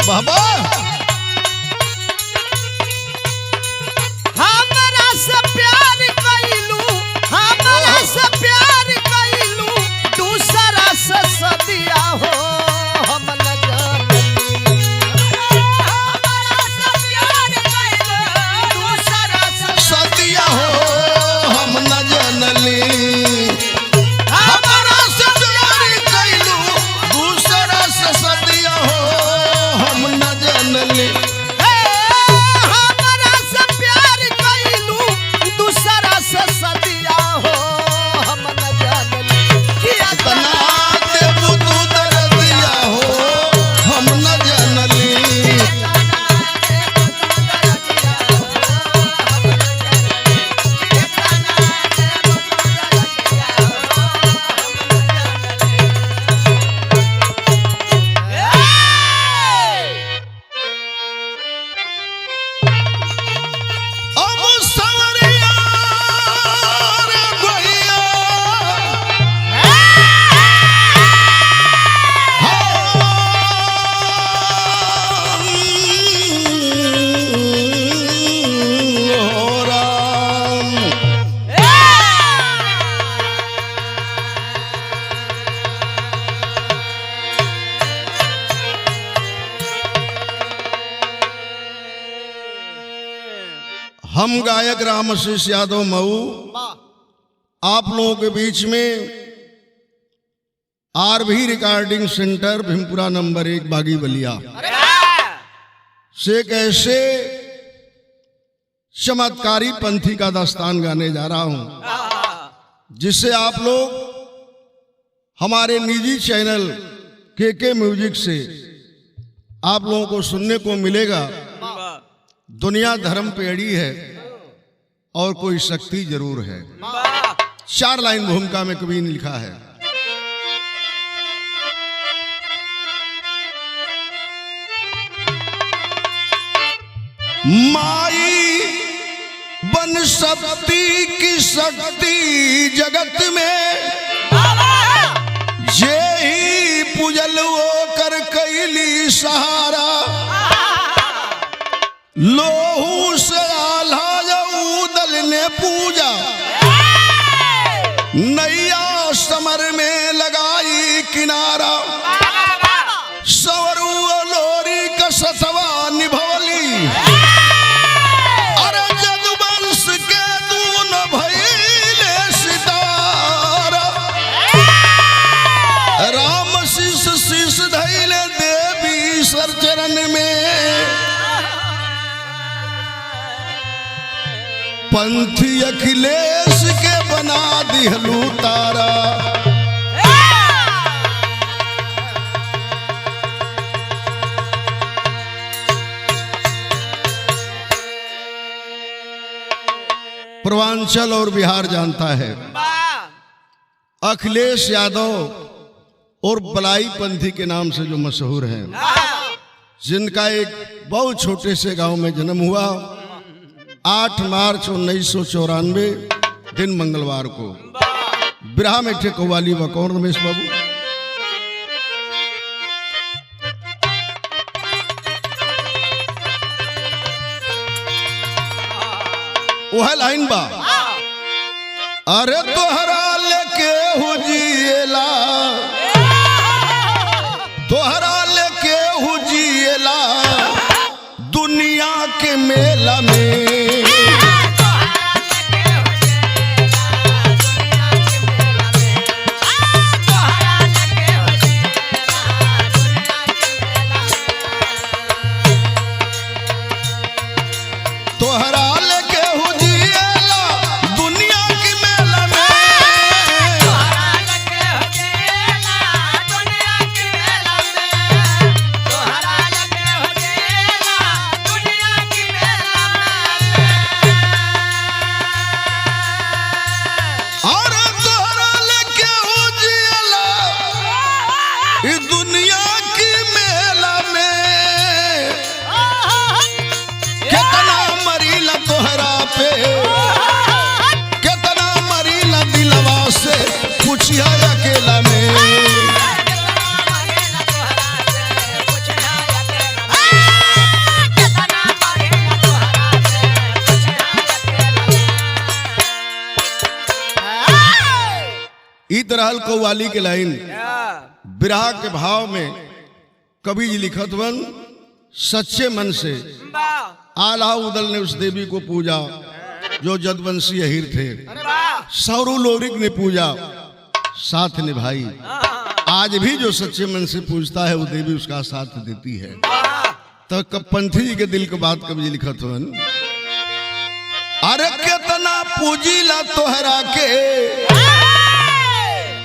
बाबा हमरा से प्यार कइलू, हमरा से प्यार कइलू, दूसरा से सदिया हो हम न जानली। हमरा से प्यार कइलू, दूसरा से सदिया हो हम न जानली। हमरा से प्यार कइलू दूसरा से सदिया हो हम न जानली। हमरा से प्यार कइलू, दूसरा से सदिया हो हम न जानली। किया तना देबू तू दर्दिया हो हम न जानली। अब सवरिया रे गोइया हो राम। हम गायक रामाशीष यादव मऊ आप लोगों के बीच में RV recording centre Bhimpura number 1 बागी बलिया से एक ऐसे चमत्कारी पंथी का दास्तान गाने जा रहा हूं जिससे आप लोग हमारे निजी चैनल के म्यूजिक से आप लोगों को सुनने को मिलेगा। दुनिया धर्म पे अड़ी है और कोई शक्ति जरूर है। 4 लाइन भूमिका में कवि ने लिखा है। माई बन शक्ति की शक्ति जगत में जे ही पूजल वो कर कैली सहारा। लोहू से आल्हा उदल ने पूजा नैया समर में लगाई किनारा। सवरू लोरी का सतवा निभवली अरे जदुवंश के दून भइले सितारा। राम शीश शीश धैले देवी सर चरण में पंथी अखिलेश के बना दिहलू तारा। पूर्वांचल और बिहार जानता है अखिलेश यादव और बलाई पंथी के नाम से जो मशहूर हैं, जिनका एक बहुत छोटे से गांव में जन्म हुआ 8 मार्च 1994 दिन मंगलवार को। बिरहा में ठे कव्वाली बकौर रमेश बाबू। वह लाइन बा अरे तोहरा लेके हुजिएला तोहरा लेके हुजिएला दुनिया के मेला में। तोहरा लेके हुजिएला दुनिया के मेला में। रहल कव्वाली के लाइन विरह के भाव में कवि जी लिखत बन सच्चे मन से आला उदल ने उस देवी को पूजा जो जदवंशी अहिर थे। सौरू लोरिक ने पूजा साथ निभाई। आज भी जो सच्चे मन से पूजता है वो देवी उसका साथ देती है। तो पंथी जी के दिल की बात कवि जी लिखत बन अरे कितना पूजिला तोहरा के,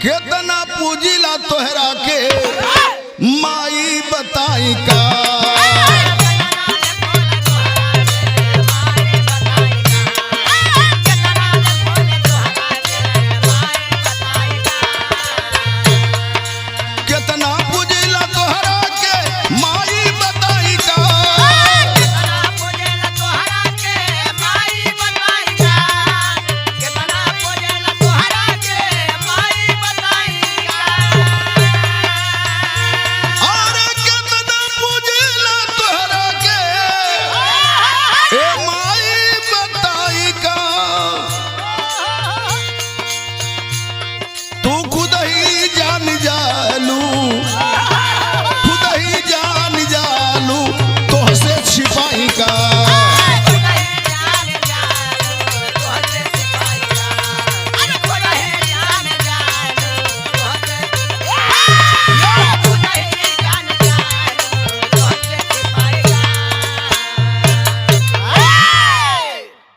कितना पूजिला तोहरा के माई बताई का।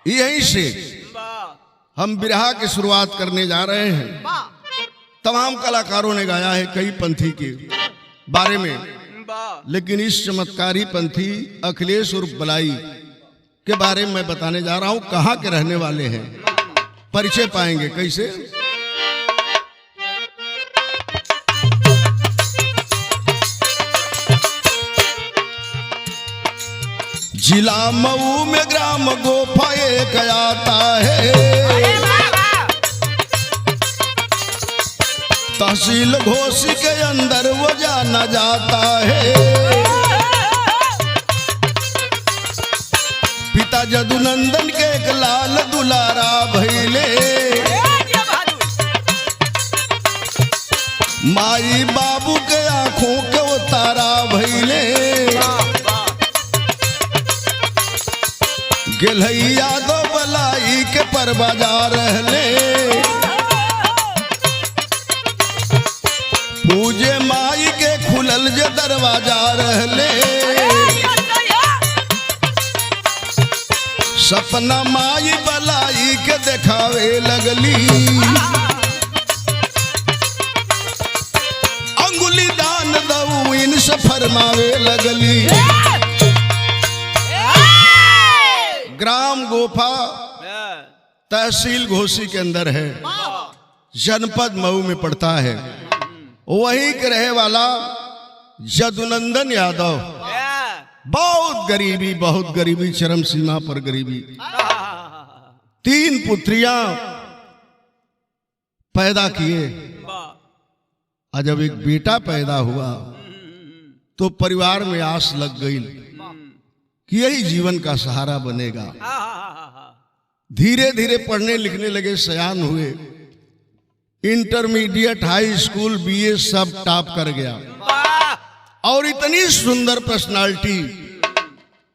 यहीं से हम विरह की शुरुआत करने जा रहे हैं। तमाम कलाकारों ने गाया है कई पंथी के बारे में, लेकिन इस चमत्कारी पंथी अखिलेश उर्फ बलाई के बारे में मैं बताने जा रहा हूं। कहां के रहने वाले हैं, परिचय पाएंगे कैसे। जिला मऊ में ग्राम गोफा एक आता है, तहसील घोसी के अंदर वो जाना जाता है। पिता जदुनंदन के एक लाल दुलारा भैले, माई बाबू के आंखों के वो तारा भैले। गेलैया दो बलाई के पर बाजार रहले, पूजे माई के खुलल जे दरवाजा रहले। सपना माई बलाई के देखावे लगली, अंगुली दान दऊ इनसे फरमावे लगली। ग्राम गोफा तहसील घोसी के अंदर है, जनपद मऊ में पड़ता है। वहीं के रहे वाला जदुनंदन यादव, बहुत गरीबी, चरम सीमा पर गरीबी। 3 पुत्रियां पैदा किए, और जब एक बेटा पैदा हुआ तो परिवार में आस लग गई कि यही जीवन का सहारा बनेगा। धीरे धीरे पढ़ने लिखने लगे, सयान हुए, इंटरमीडिएट, हाई स्कूल, बीए सब टॉप कर गया। और इतनी सुंदर पर्सनालिटी,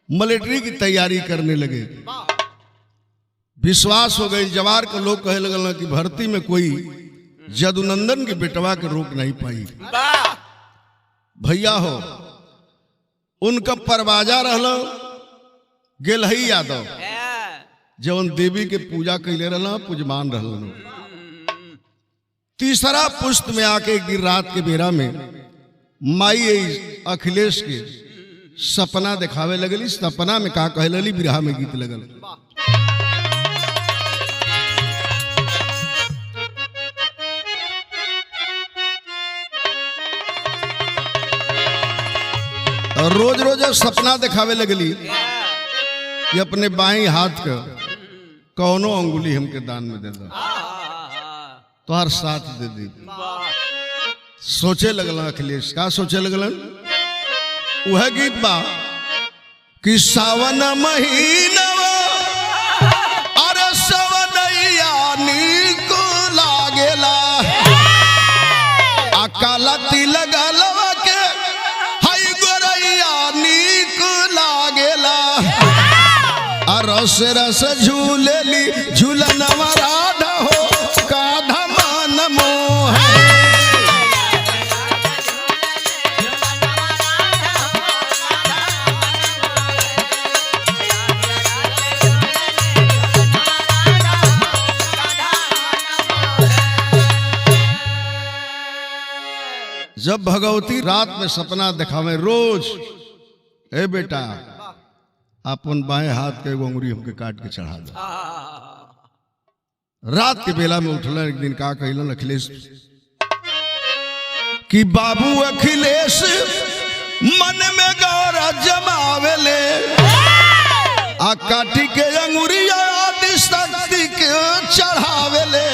मिलिट्री की तैयारी करने लगे। विश्वास हो गई, जवार के लोग कहे लगल कि भर्ती में कोई जदुनंदन के बेटवा के रोक नहीं पाई। भैया हो उनका परवाजा रहला गेलहई यादव, जवन देवी के पूजा कैले रहला, पूजमान रहला। तीसरा पुष्ट में आके एक दिन रात के बेरा में माई अखिलेश के सपना दिखावे लगली। सपना में का कहे लगली, बिरहा में गीत लगल। रोज रोज सपना दिखावे लगली कि अपने बाई हाथ का कौनो अंगुली हमके दान में दे दो, तो हर साथ दे दी। सोचे लगल अखिलेश, का सोचे लगलन, वह गीत बा कि सावन महीनवा अरे सवनैया नीक लागेला। रस रस झूलेली झूलनवा राधा हो काधा मान मोह जब भगवती रात में सपना दिखावे रोज, ए बेटा अपन बाएं हाथ के एगो अंगुरी हमके काट के चढ़ा दो। रात के बेला में उठल एक दिन का कहलन अखिलेश कि बाबू अखिलेश मन में गौरा जमावेले आ काटी के अंगुरिया आदि शक्ति के चढ़ावेले।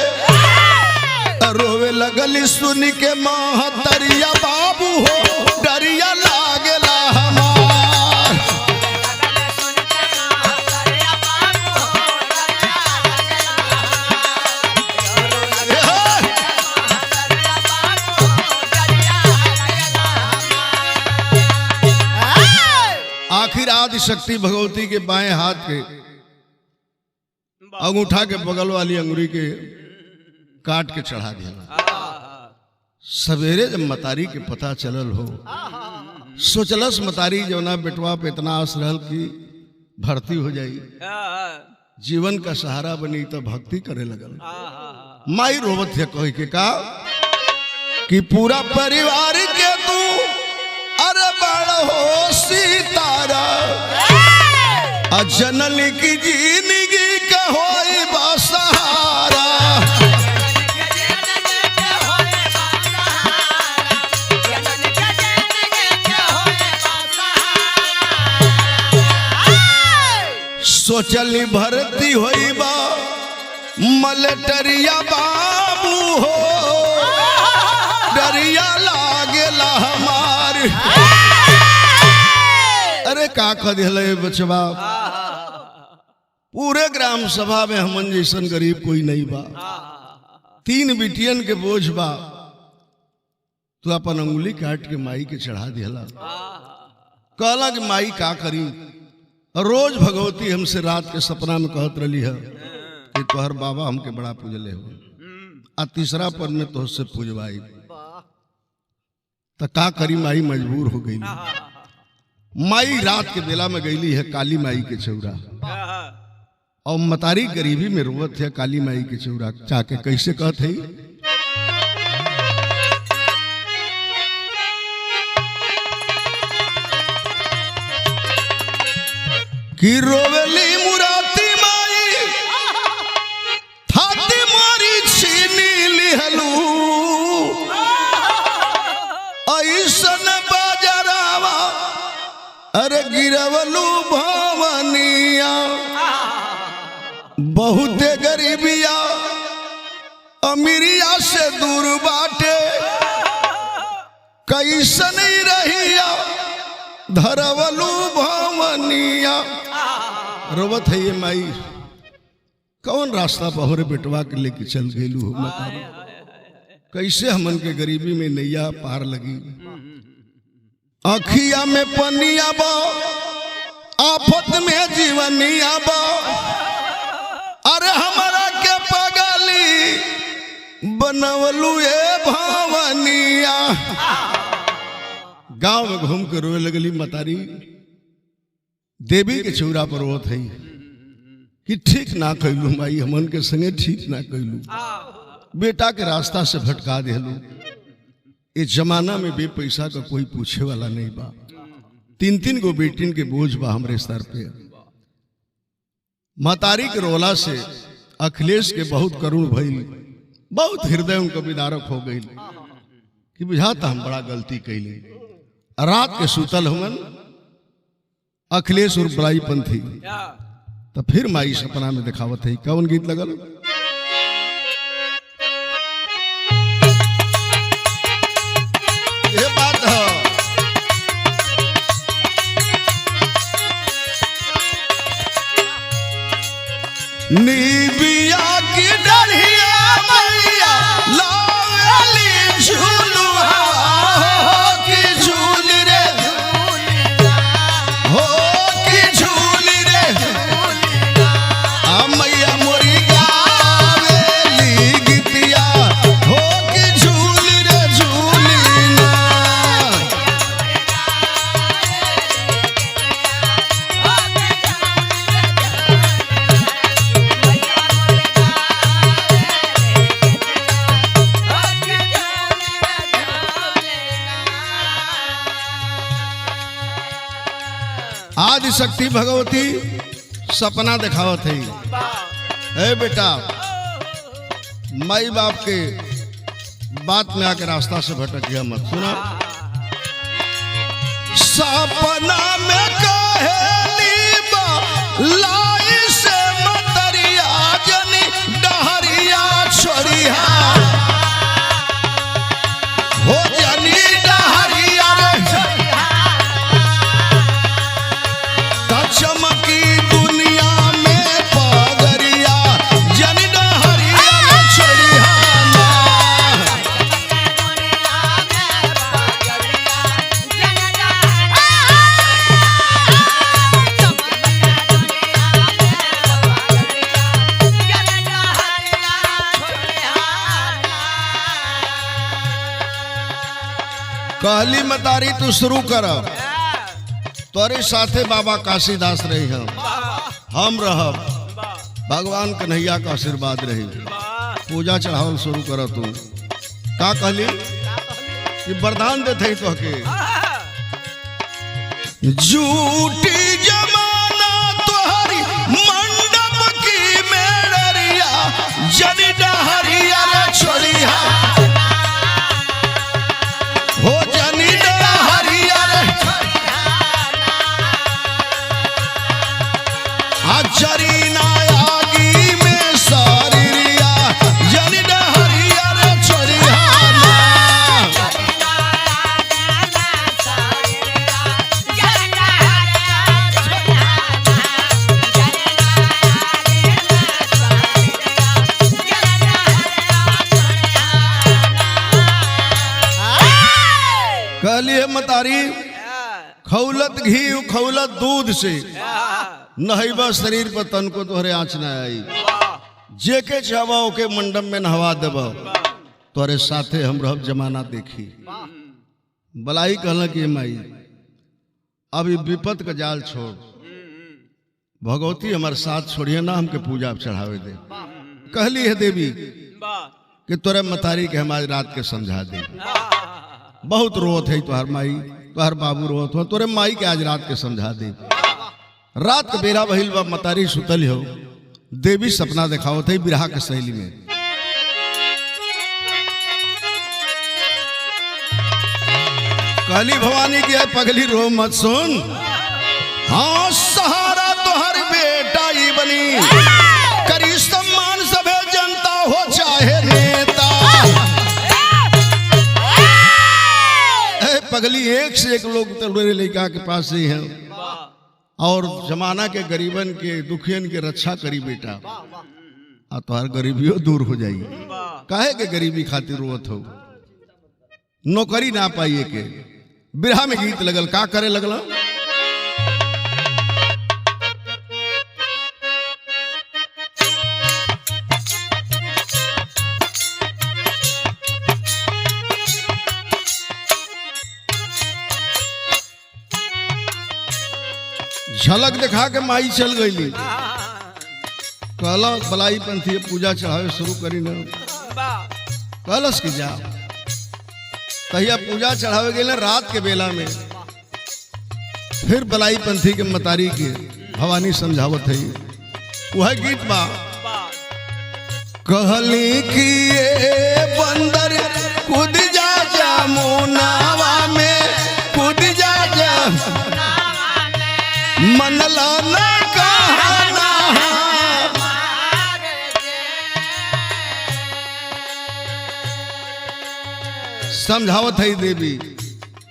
रोवे लगली सुन के महतरिया बाबू हो डरिया लागेला हमार। आखिर आदि शक्ति भगवती के बाएं हाथ के अंगूठा के बगल वाली अंगुरी के काट के चढ़ा दिया। सवेरे जब मतारी के पता चलल हो, सोचलस मतारी जौना बेटवा पे इतना आस रहल कि भर्ती हो जाई, जीवन का सहारा बनी, तो भक्ति करे लगल। माई रोवत है कह के का कि पूरा परिवार के तू अरे बड़ हो सितारा जनली की जिंदगी का होई बसहारा। सोचली भर्ती होई बा मलटरिया बाबू हो डरिया लागेला हमार। अरे का कह दिल बचवा, पूरे ग्राम सभा में हमन जैसन गरीब कोई नहीं बा, 3 बिटियन के बोझ बा, तू अपन अंगुली काट के माई के चढ़ा दिला। कहला कि माई का करी, रोज भगवती हमसे रात के सपना में कहत रही है कि तोहर बाबा हमके बड़ा पूजले हो, आ तीसरा पद में तोहसे पूजवाई। तो का करी, माई मजबूर हो गई। माई रात के बेला में गईली है काली माई के चौरा, और मतारी गरीबी में रोवत है काली माई के चौरा जाके। कैसे कहत है कि रोवेली मुराती माई थाती मोरी छीनी लिहलू, ऐसन बाजरावा अरे गिरवलू भवनिया। बहुते गरीबिया अमीरिया से दूर बाटे, कैसन रहिया धरवलू भवनिया। रोवत है ये माई, कौन रास्ता पहरे बेटवा के लेके चल गईलू हो मतारी, कैसे हमन के गरीबी में नैया पार लगी। अखिया में पनिया बा आफत में जीवनिया बा, अरे हमारा के पगली बनवलू ए भवनिया। गांव में घूम के रोए लगली मतारी, देवी के चौरा पर रोत है कि ठीक ना कैलू माई, हमन के संगे ठीक ना कैलू, बेटा के रास्ता से भटका देलू। इस जमाना में बे पैसा का कोई पूछे वाला नहीं बा, 3-3 गो बेटिन के बोझ बा हमरे सर पे। मतारी के रोला से अखिलेश के बहुत करुण भइल, बहुत हृदय उनका विदारक हो गई कि बुझाता हम बड़ा गलती कैली। रात के सुतल हमन अखिलेश और बड़ाई पंथी, तो फिर माई सपना में दिखावत है। कौन गीत लगल, ये बात है नीबिया की डढ़िया मैया लावली झूलुहा की झूल रे हो की झूल रे आदि शक्ति भगवती सपना दिखावत है। ए बेटा, माई बाप के बात में आके रास्ता से भटक गया मत। सुना, सपना में कहेली लाई से मतरिया जनी डहरिया छोड़िया हो जनी डहरिया चमकी दुनिया में पगरिया जनी डहरिया छोड़िया। कहली मतारी तू शुरू कर, तोरे साथे बाबा काशीदास रही हम रहब, भगवान कन्हैया का आशीर्वाद रही। पूजा चढ़ावल शुरू कर। तू का कहली कि वरदान देते तो के झूठी जमाना तोहरी मंडप की मेड़रिया जनी डहरिया छोड़िया हो जनी डहरिया चरीना आगी में सारिया जनी डहरिया छोड़िया। कहलिए मतारी खौलत घी खौलत दूध से नहैबा शरीर पर तन को तोहरे आँच न आई। जेके चाहबा ओके मंडप में नहवा देब, तोरे साथे हम रहब जमाना देखी। बलाई कहला कि माई अब विपत का जाल छोड़, भगवती हमारे साथ छोड़िए ना, हमके पूजा चढ़ावे दे। कहली है देवी कि तोरे मतारी के हमारी रात के समझा दे। बहुत रोत है तुहार माई, तुहार बाबू रोत हो, तोरे माई के आज रात के समझा दे। रात के बेरा बहिल बा, मतारी सुतल हो, देवी सपना दिखाओ थे बिरहा के शैली में। कहली भवानी की है पगली रो मत सुन, हाँ सहारा तो हर बेटा ही बनी, करी सम्मान सभे जनता हो चाहे नेता। पगली एक से एक लोग तलवार लेकर के पास ही हैं और जमाना के गरीबन के दुखियन के रक्षा करी बेटा, आ तोहर गरीबियों दूर हो जाई। काहे के गरीबी खातिर रोत हो, नौकरी ना पाइए के। बिरहा में गीत लगल, का करे लगला झलक दिखा के माई चल गई। कहला बलाई पंथी पूजा चढ़ावे शुरू करी न, कहलस की जा तहिया पूजा चढ़ावे गए रात के बेला में। फिर बलाई पंथी के मतारी के भवानी समझावत है, वह गीत बा। कहली कि ये बंदर कूद जा जमुनावा में, कूद जा मनला न कहना। समझावत है देवी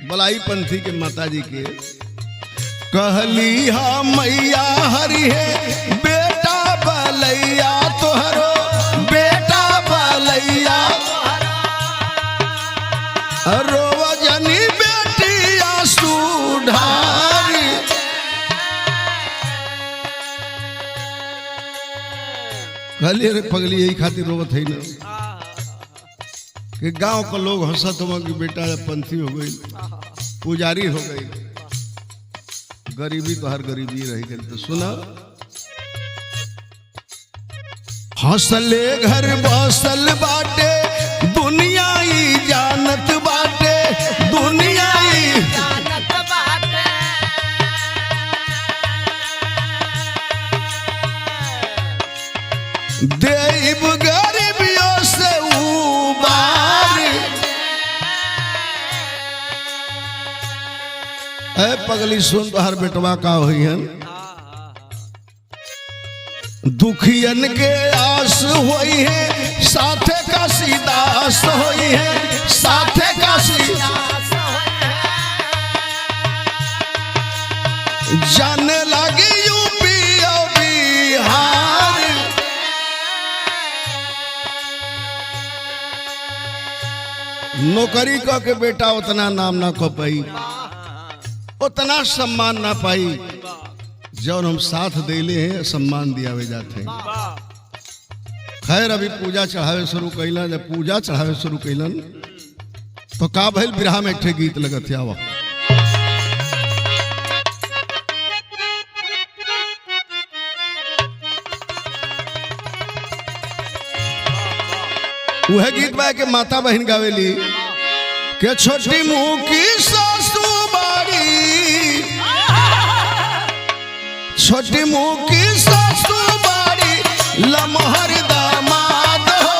बलाई पंथी के माताजी के। कहली हा मैया हरि है बेटा बलैया तोहरो, बेटा बलैया रोवा जनी बेटिया सुधारी। कहली अरे पगली यही खातिर रोवत है ना कि गांव के लोग हंसत हो कि बेटा पंथी हो गई, पुजारी हो गई, गरीबी तो हर गरीबी रह गई। तो सुना, हंसले घर बसल बाटे दुनिया ही जानत बाटे, दुनिया ही जानत बाटे देव गरीबियों से उबार। ऐ पगली सुन तो हर बेटवा का हुई है, दुखियन के आस होई है साथे का सीदास होई है, साथे का सीदास जाने लगी यूपी और बिहार। नौकरी का के बेटा उतना नाम ना को पाई, उतना सम्मान ना पाई, जब हम साथ देले हैं सम्मान दियावे जाते हैं। खैर अभी पूजा चढ़ावे शुरू कैलन, जब पूजा चढ़ावे शुरू कैलन तो का भइल, बिरहा में एक ठे गीत लगत है। आवा वह गीत बा के माता बहन गावेली के छोटी मुंह की सासू बाड़ी, छोटी मुंह की सासू बाड़ी लमहर दामाद हो,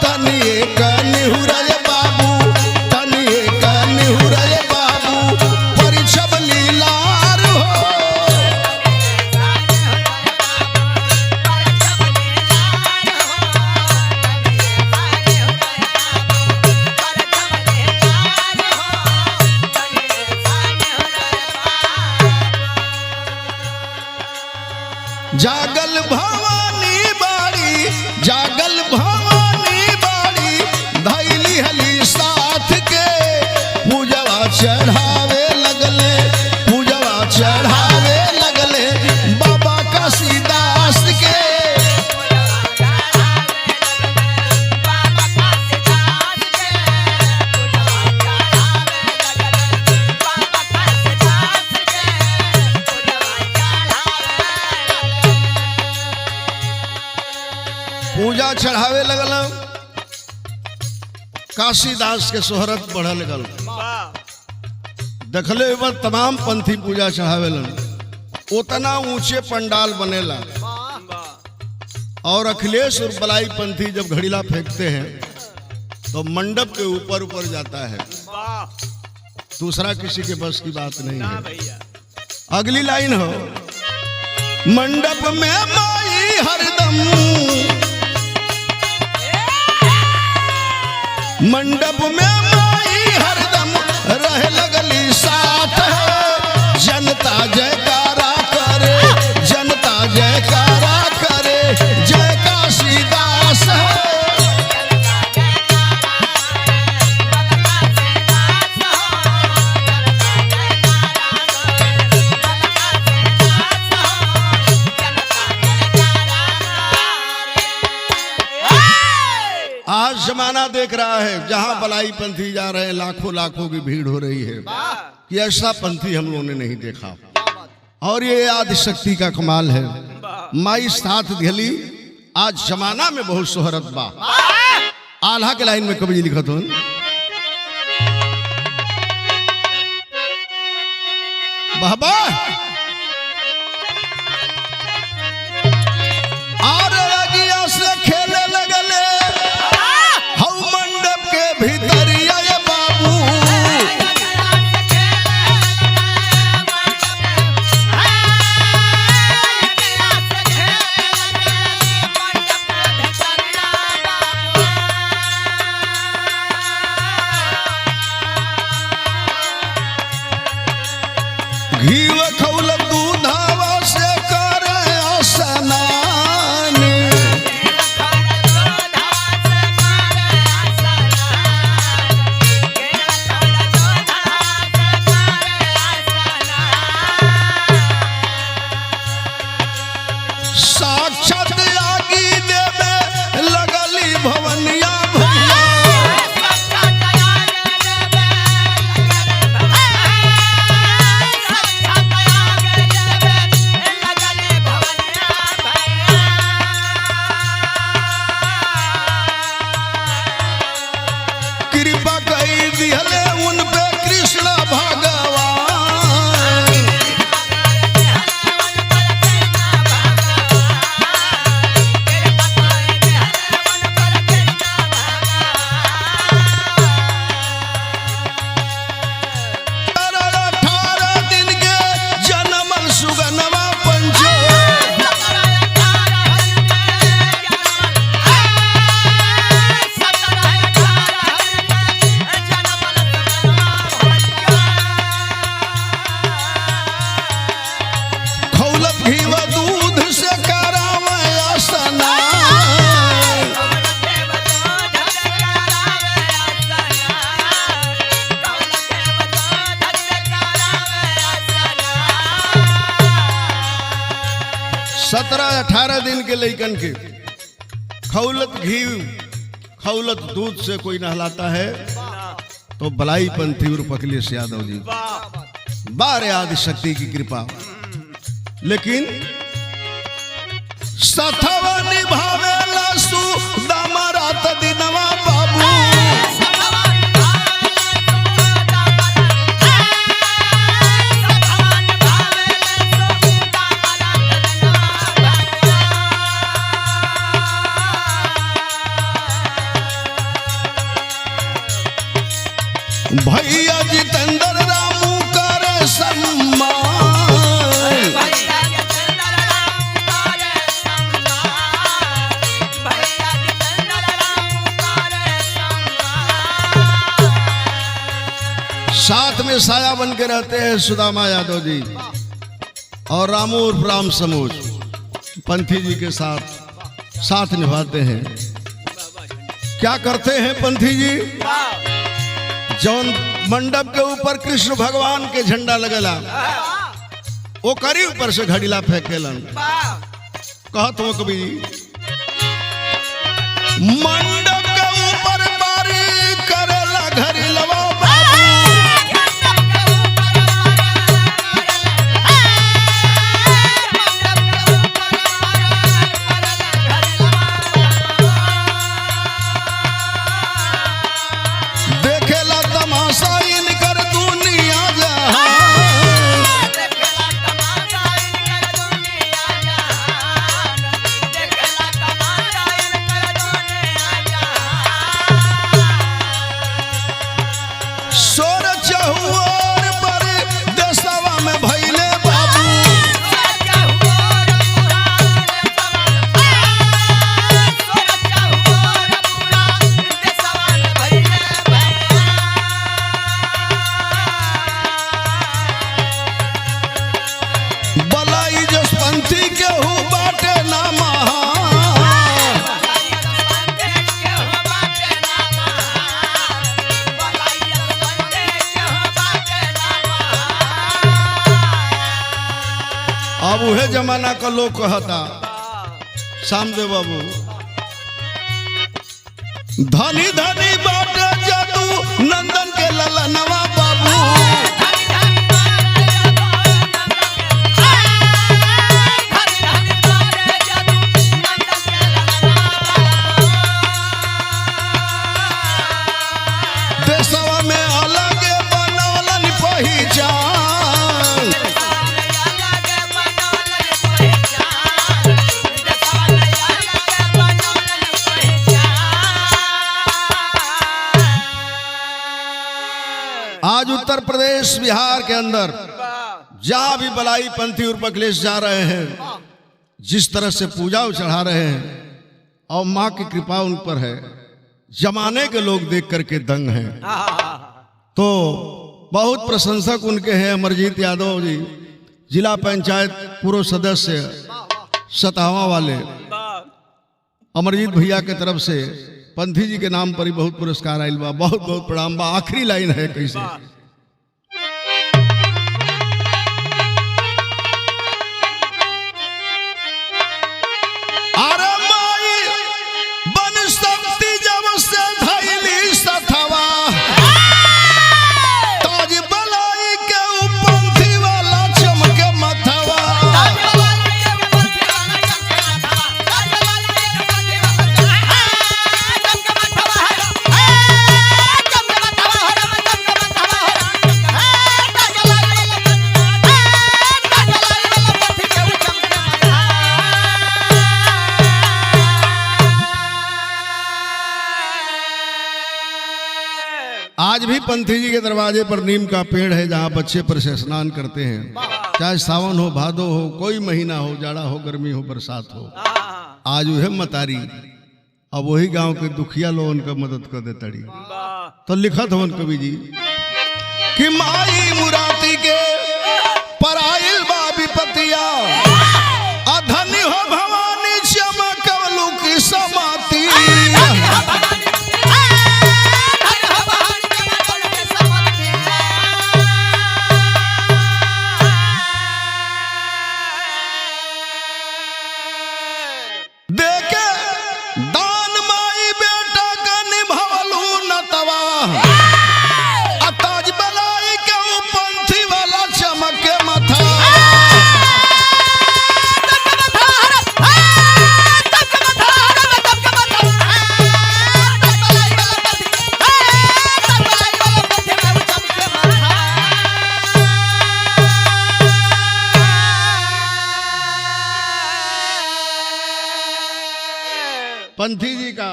तनिए का निहुरय बाबू, तनिए का निहुरय बाबू परिछब लीलार हो। जागल भवानी बाड़ी, जागल भवानी बाड़ी धैली हली साथ के पूजवा चढ़ावे लगले, पूजवा चढ़ावे लगले बाबा काशीदास के। पूजा चढ़ावे लगल, काशीदास के शोहरत बढ़े लगल। देखले तमाम पंथी पूजा चढ़ावे लगल, उतना ऊंचे पंडाल बनेला। और अखिलेश और बलाई पंथी जब घड़ीला फेंकते हैं तो मंडप के ऊपर ऊपर जाता है, दूसरा किसी के बस की बात नहीं है। अगली लाइन हो, मंडप में माई हरदम, मंडप में माई हरदम रह लगली साथ है, जनता जयकारा करे, जनता जयकारा करे, जय काशीदास है। आज जमाना देख रहा है जहां बलाई पंथी जा रहे हैं लाखों लाखों की भीड़ हो रही है, कि ऐसा पंथी हम लोगों ने नहीं देखा। और ये आदि शक्ति का कमाल है, माई साथ दिहली। आज जमाना में बहुत शोहरत बा। आल्हा के लाइन में कवि लिखत हो, बाबा घीव खौल दूधावा से करे स्नान, साक्षात आगी देवे लगली भवनिया 17-18 दिन के लइकन के खौलत घी खौलत दूध से कोई नहलाता है तो बलाई पंथी उर्फ अखिलेश यादव जी, बारे आदि शक्ति की कृपा। लेकिन सथवा निभावेला सुदामा रात दिनवा बाबू, भैया जितेंद्र रामू करे सम्मान, साथ में साया बन के रहते हैं सुदामा यादव जी और रामू उर्फ राम समूज पंथी जी के साथ निभाते हैं। क्या करते हैं पंथी जी? जौन मंडप के ऊपर कृष्ण भगवान के झंडा लगेला वो करी ऊपर से घड़ीला फेंकेलन। कहत हो कभी मंडप के ऊपर बारी करेला घड़ीलवा अब उहे जमाना का लोग कहता सामदेव बाबू, धनी धनी बाटे जादू नंदन के ललनवा बाबू, देशवा में अलग बनवलन पहचान, आज उत्तर प्रदेश बिहार के अंदर जहां भी बलाई पंथी उर्फ अखिलेश जा रहे हैं, जिस तरह से पूजा चढ़ा रहे हैं और माँ की कृपा उन पर है, जमाने के लोग देख करके दंग हैं। तो बहुत प्रशंसक उनके हैं अमरजीत यादव जी, जिला पंचायत पूर्व सदस्य सतावा वाले अमरजीत भैया के तरफ से पंथी जी के नाम पर ही बहुत पुरस्कार आयल बा। बहुत बहुत प्रणाम बा। आखिरी लाइन है कैसे, अरे माई बन सकती जब से धैली सथवा, ताज बलाई के पंथी वाला चमके मथवा, आज भी पंथी जी के दरवाजे पर नीम का पेड़ है जहाँ बच्चे पर से स्नान करते हैं। चाहे सावन हो, भादो हो, कोई महीना हो, जाड़ा हो, गर्मी हो, बरसात हो, आज वह मतारी अब वही गांव के दुखिया लोगन का मदद कर दे तड़ी। तो लिखत हो कवि जी कि माई मुराती के पराइल बा विपतिया, अधनी हो भवानी चमकवलू की समाती, पंथी जी का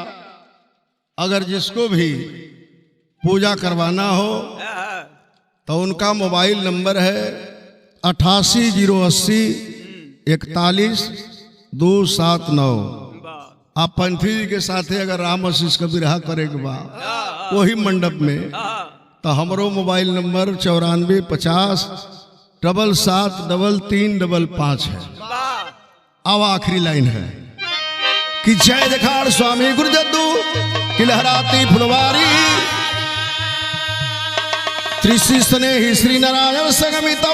अगर जिसको भी पूजा करवाना हो तो उनका मोबाइल नंबर है 8808014279। आप पंथी जी के साथ अगर राम आशीष का विरह करे के बाद वही मंडप में तो हमरो मोबाइल नंबर 9450773355 है। अब आखिरी लाइन है कि जय जखाड़ स्वामी गुरु जद्दू की लहराती फुलवारी त्रिशी स्नेही श्री नारायण संगमित